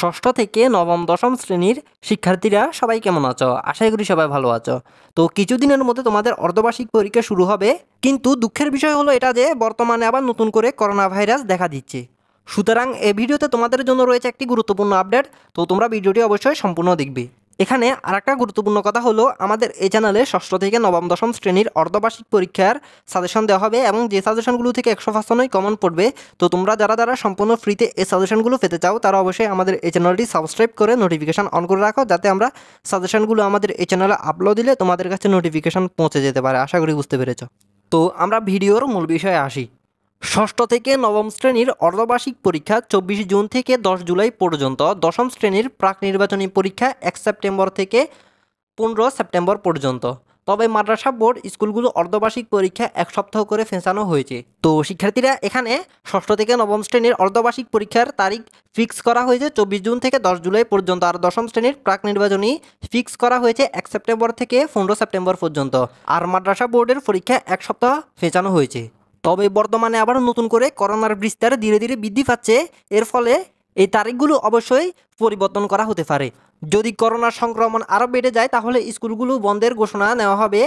ষষ্ঠ থেকে নবম দশম শ্রেণীর শিক্ষার্থীরা সবাই কেমন আছো? আশা করি সবাই ভালো আছো। তো কিছুদিনের মধ্যে তোমাদের অর্ধবার্ষিক পরীক্ষা শুরু হবে, কিন্তু দুঃখের বিষয় হলো এটা যে বর্তমানে আবার নতুন করে করোনা ভাইরাস দেখা দিচ্ছে। সুতরাং এই ভিডিওতে তোমাদের জন্য রয়েছে একটি গুরুত্বপূর্ণ আপডেট, তো তোমরা ভিডিওটি অবশ্যই সম্পূর্ণ দেখবে। এখানে আরেকটা গুরুত্বপূর্ণ কথা হলো, আমাদের এই চ্যানেলে ষষ্ঠ থেকে নবম দশম শ্রেণীর অর্ধবার্ষিক পরীক্ষার সাজেশন দেওয়া হবে এবং যে সাজেশনগুলো থেকে 100% কমন পড়বে। তো তোমরা যারা সম্পূর্ণ ফ্রিতে এই সাজেশনগুলো পেতে চাও তারা অবশ্যই আমাদের এই চ্যানেলটি সাবস্ক্রাইব করে নোটিফিকেশন অন করে রাখো, যাতে আমরা সাজেশনগুলো আমাদের এই চ্যানেলে আপলোড দিলে তোমাদের কাছে নোটিফিকেশন পৌঁছে যেতে পারে। আশা করি বুঝতে পেরেছ। তো আমরা ভিডিওর মূল বিষয়ে আসি। ষষ্ঠ থেকে নবম শ্রেণীর অর্ধবার্ষিক পরীক্ষা 24 জুন থেকে 10 জুলাই পর্যন্ত, দশম শ্রেণীর প্রাক নির্বাচনী পরীক্ষা 1 সেপ্টেম্বর থেকে 15 সেপ্টেম্বর পর্যন্ত। তবে মাদ্রাসা বোর্ড স্কুলগুলো অর্ধবার্ষিক পরীক্ষা 1 সপ্তাহ করে ফেঁচানো হয়েছে। তো শিক্ষার্থীরা এখানে ষষ্ঠ থেকে নবম শ্রেণীর অর্ধবার্ষিক পরীক্ষার তারিখ ফিক্স করা হয়েছে 24 জুন থেকে 10 জুলাই পর্যন্ত, আর দশম শ্রেণীর প্রাক নির্বাচনী ফিক্স করা হয়েছে 1 সেপ্টেম্বর থেকে 15 সেপ্টেম্বর পর্যন্ত, আর মাদ্রাসা বোর্ডের পরীক্ষা 1 সপ্তাহ ফেঁচানো হয়েছে। তবে বর্তমানে আবার নতুন করে করোনার বিস্তার ধীরে ধীরে বৃদ্ধি পাচ্ছে, এর ফলে এই তারিখগুলো অবশ্যই পরিবর্তন করা হতে পারে। যদি করোনার সংক্রমণ আরও বেড়ে যায় তাহলে স্কুলগুলো বন্ধের ঘোষণা নেওয়া হবে।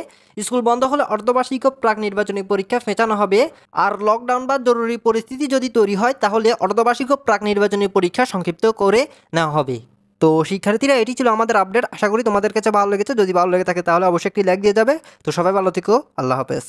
স্কুল বন্ধ হলে অর্ধবার্ষিক ও প্রাক নির্বাচনী পরীক্ষা ফেঁচানো হবে, আর লকডাউন বা জরুরি পরিস্থিতি যদি তৈরি হয় তাহলে অর্ধবার্ষিক ও প্রাক নির্বাচনী পরীক্ষা সংক্ষিপ্ত করে নেওয়া হবে। তো শিক্ষার্থীরা, এটি ছিল আমাদের আপডেট। আশা করি তোমাদের কাছে ভালো লেগেছে। যদি ভালো লেগে থাকে তাহলে অবশ্যই একটি লাইক দিয়ে যাবে। তো সবাই ভালো থেকো। আল্লাহ হাফেজ।